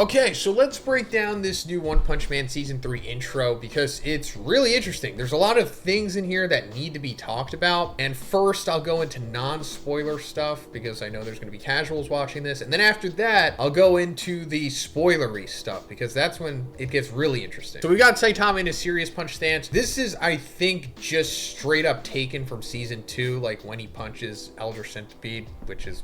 Okay, so let's break down this new One Punch Man Season 3 intro because it's really interesting. There's a lot of things in here that need to be talked about. And first, I'll go into non-spoiler stuff because I know there's going to be casuals watching this. And then after that, I'll go into the spoilery stuff because that's when it gets really interesting. So we got Saitama in a serious punch stance. This is, I think, just straight up taken from Season 2, like when he punches Elder Centipede, which is...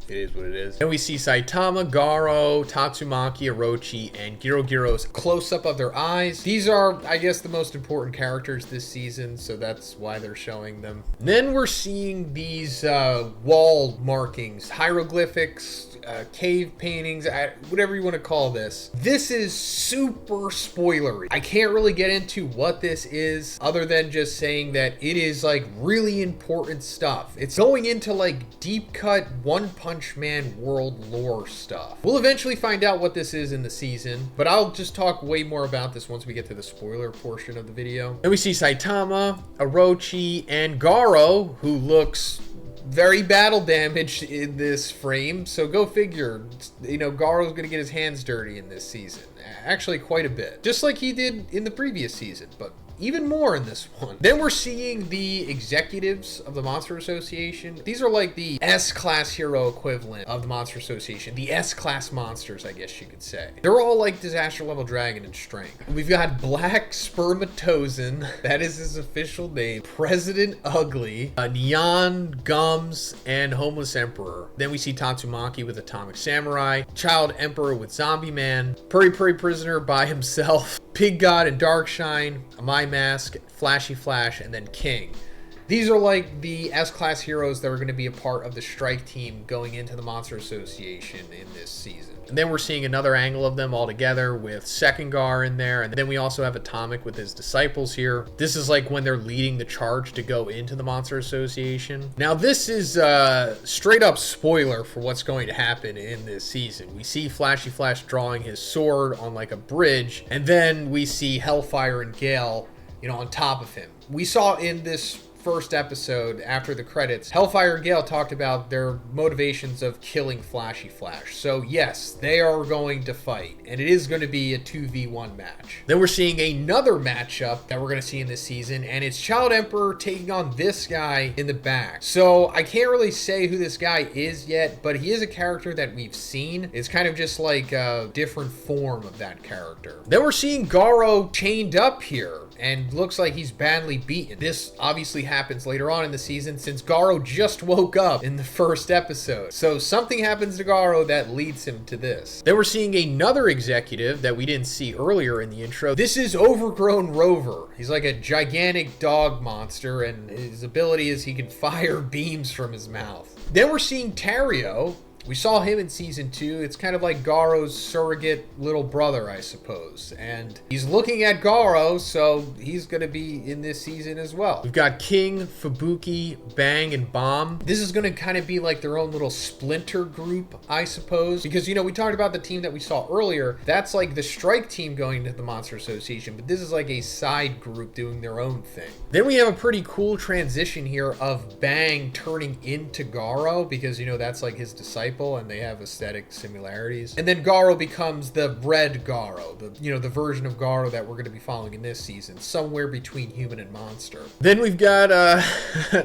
it is what it is. And we see Saitama, Garo, Tatsumaki, Orochi, and Giro's close-up of their eyes. These are, I guess, the most important characters this season, so that's why they're showing them. And then we're seeing these wall markings, hieroglyphics, cave paintings, whatever you want to call this. This is super spoilery. I can't really get into what this is other than just saying that it is like really important stuff. It's going into like deep cut One Punch Man world lore stuff. We'll eventually find out what this is in the season, but I'll just talk way more about this once we get to the spoiler portion of the video. And we see Saitama, Orochi, and Garo, who looks very battle damaged in this frame, so go figure. You know, Garo's gonna get his hands dirty in this season. Actually, quite a bit. Just like he did in the previous season, but even more in this one. Then we're seeing the executives of the Monster Association. These are like the S-class hero equivalent of the Monster Association. The S-class monsters, I guess you could say. They're all like disaster level dragon in strength. We've got Black Spermatozoan, that is his official name, President Ugly, Neon, Gums, and Homeless Emperor. Then we see Tatsumaki with Atomic Samurai, Child Emperor with Zombie Man, Puri Puri Prisoner by himself, Pig God and Darkshine, My Mask, Flashy Flash, and then King. These are like the S-class heroes that are going to be a part of the strike team going into the Monster Association in this season. And then we're seeing another angle of them all together with Second Gar in there. And then we also have Atomic with his disciples here. This is like when they're leading the charge to go into the Monster Association. Now this is straight up spoiler for what's going to happen in this season. We see Flashy Flash drawing his sword on like a bridge. And then we see Hellfire and Gale, you know, on top of him. We saw in this first episode after the credits, Hellfire and Gale talked about their motivations of killing Flashy Flash. So yes, they are going to fight, and it is going to be a 2v1 match. Then we're seeing another matchup that we're going to see in this season, and it's Child Emperor taking on this guy in the back. So I can't really say who this guy is yet, but he is a character that we've seen. It's kind of just like a different form of that character. Then we're seeing Garo chained up here, and looks like he's badly beaten. This obviously happens later on in the season since Garo just woke up in the first episode. So something happens to Garo that leads him to this. Then we're seeing another executive that we didn't see earlier in the intro. This is Overgrown Rover. He's like a gigantic dog monster, and his ability is he can fire beams from his mouth. Then we're seeing Tario. We saw him in Season 2. It's kind of like Garo's surrogate little brother, I suppose. And he's looking at Garo, so he's going to be in this season as well. We've got King, Fubuki, Bang, and Bomb. This is going to kind of be like their own little splinter group, I suppose. Because, you know, we talked about the team that we saw earlier. That's like the strike team going to the Monster Association. But this is like a side group doing their own thing. Then we have a pretty cool transition here of Bang turning into Garo. Because, you know, that's like his disciple, and they have aesthetic similarities. And then Garo becomes the red Garo, the version of Garo that we're going to be following in this season, somewhere between human and monster. Then we've got a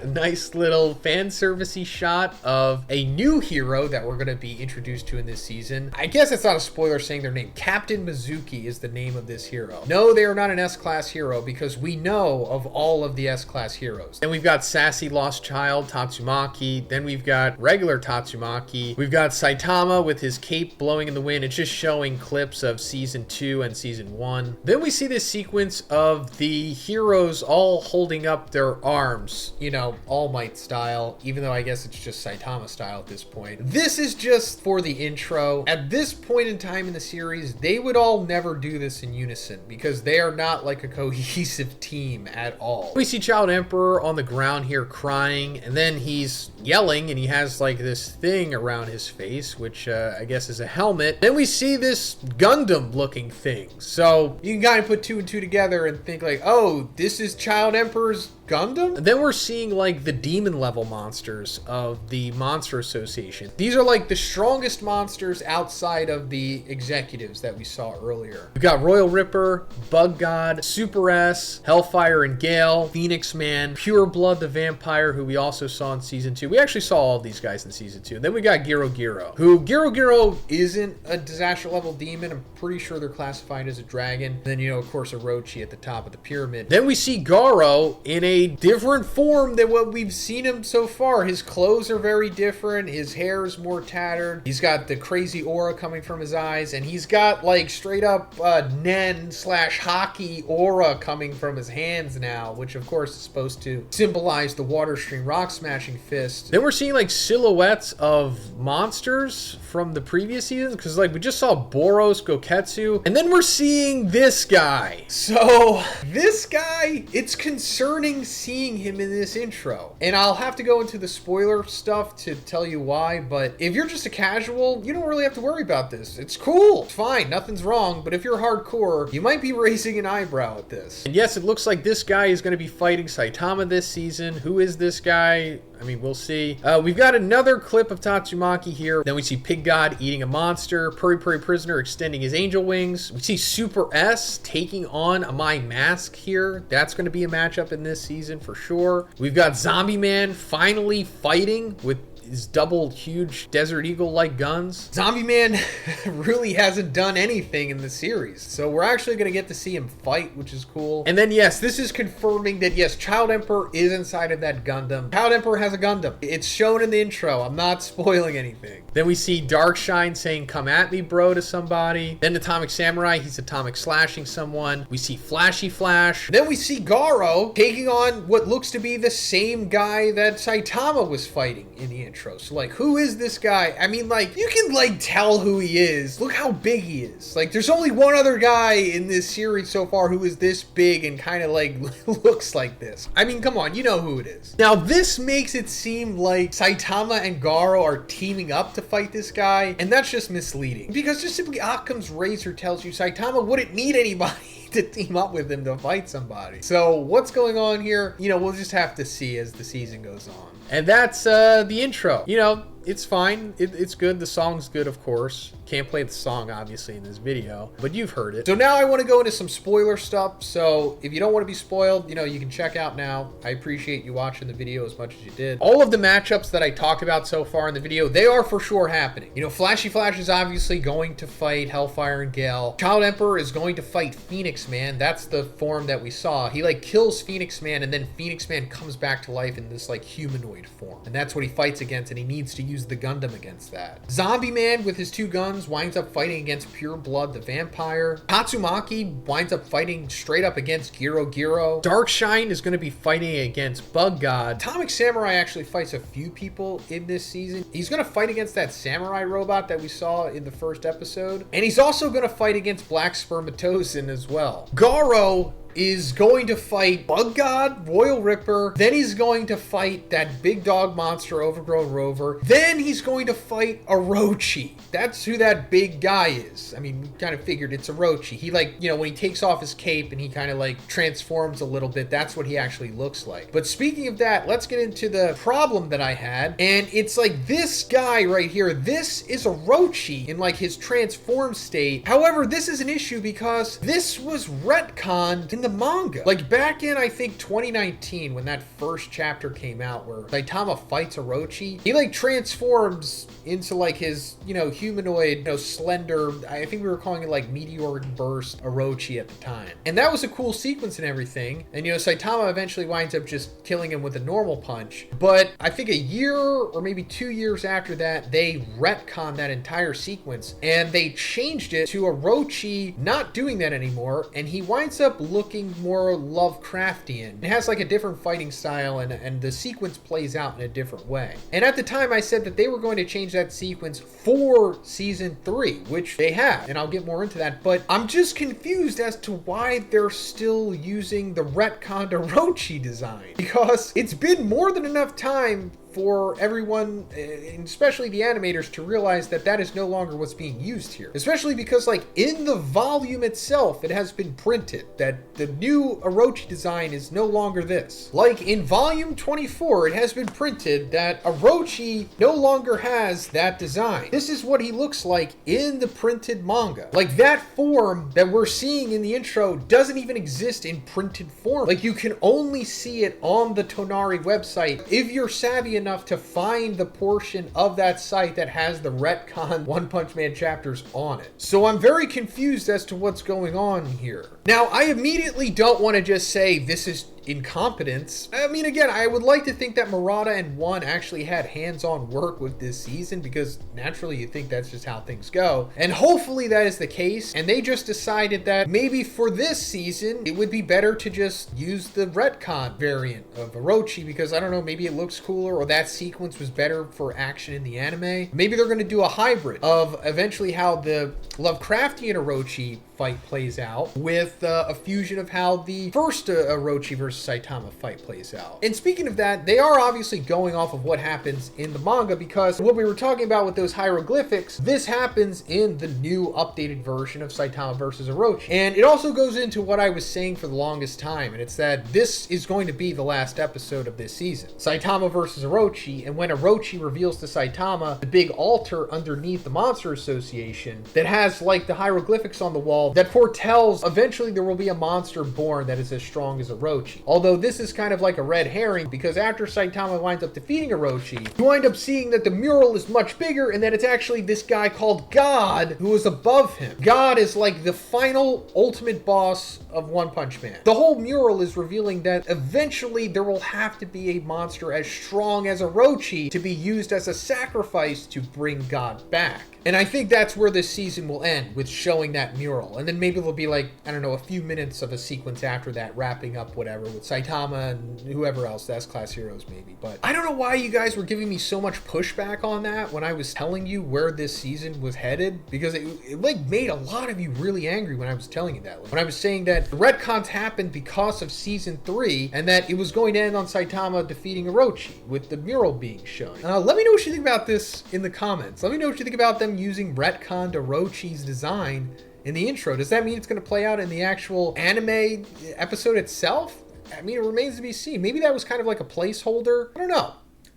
nice little fan servicey shot of a new hero that we're going to be introduced to in this season. I guess it's not a spoiler saying their name. Captain Mizuki is the name of this hero. No, they are not an S-class hero because we know of all of the S-class heroes. Then we've got sassy lost child Tatsumaki. Then we've got regular Tatsumaki. We've got Saitama with his cape blowing in the wind. It's just showing clips of Season 2 and Season 1. Then we see this sequence of the heroes all holding up their arms, you know, All Might style, even though I guess it's just Saitama style at this point. This is just for the intro. At this point in time in the series, they would all never do this in unison because they are not like a cohesive team at all. We see Child Emperor on the ground here crying, and then he's yelling, and he has like this thing around his face, which I guess is a helmet. Then we see this Gundam looking thing. So you can kind of put two and two together and think like, oh, this is Child Emperor's Gundam. And then we're seeing like the demon level monsters of the Monster Association. These are like the strongest monsters outside of the executives that we saw earlier. We've got Royal Ripper, Bug God, Super S, Hellfire and Gale, Phoenix Man, Pure Blood the Vampire, who we also saw in season 2. We actually saw all of these guys in season 2. And then we got Giro Giro, who Giro Giro isn't a disaster level demon. I'm pretty sure they're classified as a dragon. And then, you know, of course, Orochi at the top of the pyramid. Then we see Garo in a different form than what we've seen him so far. His clothes are very different. His hair is more tattered. He's got the crazy aura coming from his eyes. And he's got like straight up Nen/Hockey aura coming from his hands now, which of course is supposed to symbolize the Water Stream Rock Smashing Fist. Then we're seeing like silhouettes of monsters from the previous seasons, because like we just saw Boros, Goketsu, and then we're seeing this guy. So this guy, it's concerning seeing him in this intro, and I'll have to go into the spoiler stuff to tell you why. But if you're just a casual, you don't really have to worry about this. It's cool, it's fine, nothing's wrong. But if you're hardcore, you might be raising an eyebrow at this. And yes, it looks like this guy is going to be fighting Saitama this season. Who is this guy? I mean, we'll see. We've got another clip of Tatsumaki here. Then we see Pig God eating a monster. Puri Puri Prisoner extending his angel wings. We see Super S taking on a My Mask here. That's going to be a matchup in this season for sure. We've got Zombie Man finally fighting with his double huge Desert Eagle-like guns. Zombie Man really hasn't done anything in the series, so we're actually going to get to see him fight, which is cool. And then yes, this is confirming that yes, Child Emperor is inside of that Gundam. Child Emperor has a Gundam. It's shown in the intro. I'm not spoiling anything. Then we see Darkshine saying, "Come at me, bro," to somebody. Then Atomic Samurai, he's atomic slashing someone. We see Flashy Flash. Then we see Garo taking on what looks to be the same guy that Saitama was fighting in the intro. So like, who is this guy? I mean, like, you can like tell who he is. Look how big he is. Like, there's only one other guy in this series so far who is this big and kind of like looks like this. I mean, come on, you know who it is. Now this makes it seem like Saitama and Garo are teaming up to fight this guy, and that's just misleading, because just simply Occam's razor tells you Saitama wouldn't need anybody to team up with him to fight somebody. So what's going on here? You know, we'll just have to see as the season goes on. And that's the intro. You know, it's fine. It's good. The song's good, of course. Can't play the song, obviously, in this video, but you've heard it. So now I want to go into some spoiler stuff. So if you don't want to be spoiled, you know, you can check out now. I appreciate you watching the video as much as you did. All of the matchups that I talked about so far in the video, they are for sure happening. You know, Flashy Flash is obviously going to fight Hellfire and Gale. Child Emperor is going to fight Phoenix Man. That's the form that we saw. He like kills Phoenix Man, and then Phoenix Man comes back to life in this like humanoid form. And that's what he fights against, and he needs to use the Gundam against that. Zombie Man with his two guns winds up fighting against Pure Blood the Vampire. Tatsumaki winds up fighting straight up against Giro Giro. Darkshine is going to be fighting against Bug God. Atomic Samurai actually fights a few people in this season. He's going to fight against that samurai robot that we saw in the first episode. And he's also going to fight against Black Spermatosin as well. Garo is going to fight Bug God, Royal Ripper, then he's going to fight that big dog monster, Overgrown Rover, then he's going to fight Orochi. That's who that big guy is. I mean, we kind of figured it's Orochi. He like, you know, when he takes off his cape and he kind of like transforms a little bit, that's what he actually looks like. But speaking of that, let's get into the problem that I had, and it's like this guy right here. This is Orochi in like his transformed state. However, this is an issue because this was retconned in the manga. Like back in, I think 2019, when that first chapter came out where Saitama fights Orochi, he like transforms into like his, you know, humanoid, you know, slender, I think we were calling it like Meteor Burst Orochi at the time. And that was a cool sequence and everything. And you know, Saitama eventually winds up just killing him with a normal punch. But I think a year or maybe 2 years after that, they retconned that entire sequence and they changed it to Orochi not doing that anymore, and he winds up looking more Lovecraftian. It has like a different fighting style, and the sequence plays out in a different way. And at the time I said that they were going to change that sequence for season 3, which they have, and I'll get more into that, but I'm just confused as to why they're still using the retconned Orochi design, because it's been more than enough time for everyone, and especially the animators, to realize that that is no longer what's being used here. Especially because, like, in the volume itself, it has been printed that the new Orochi design is no longer this. Like, in volume 24, it has been printed that Orochi no longer has that design. This is what he looks like in the printed manga. Like, that form that we're seeing in the intro doesn't even exist in printed form. Like, you can only see it on the Tonari website if you're savvy enough to find the portion of that site that has the retcon One Punch Man chapters on it. So I'm very confused as to what's going on here. Now, I immediately don't want to just say this is incompetence. I mean, again, I would like to think that Murata and One actually had hands-on work with this season, because naturally you think that's just how things go. And hopefully that is the case, and they just decided that maybe for this season, it would be better to just use the retcon variant of Orochi, because I don't know, maybe it looks cooler, or that sequence was better for action in the anime. Maybe they're going to do a hybrid of eventually how the Lovecraftian Orochi fight plays out with a fusion of how the first Orochi versus Saitama fight plays out. And speaking of that, they are obviously going off of what happens in the manga, because what we were talking about with those hieroglyphics, this happens in the new updated version of Saitama versus Orochi. And it also goes into what I was saying for the longest time, and it's that this is going to be the last episode of this season. Saitama versus Orochi, and when Orochi reveals to Saitama the big altar underneath the Monster Association that has like the hieroglyphics on the wall that foretells eventually there will be a monster born that is as strong as Orochi. Although this is kind of like a red herring, because after Saitama winds up defeating Orochi, you wind up seeing that the mural is much bigger and that it's actually this guy called God who is above him. God is like the final ultimate boss of One Punch Man. The whole mural is revealing that eventually there will have to be a monster as strong as Orochi to be used as a sacrifice to bring God back. And I think that's where this season will end, with showing that mural. And then maybe there'll be like, I don't know, a few minutes of a sequence after that, wrapping up whatever with Saitama and whoever else, the S-Class heroes maybe. But I don't know why you guys were giving me so much pushback on that when I was telling you where this season was headed, because it like made a lot of you really angry when I was telling you that. When I was saying that the retcons happened because of season 3, and that it was going to end on Saitama defeating Orochi with the mural being shown. Let me know what you think about this in the comments. Let me know what you think about them using retconned Orochi's design in the intro. Does that mean it's going to play out in the actual anime episode itself? I mean, it remains to be seen. Maybe that was kind of like a placeholder. I don't know.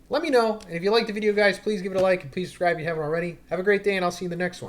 Let me know. And if you liked the video, guys, please give it a like and please subscribe if you haven't already. Have a great day, and I'll see you in the next one.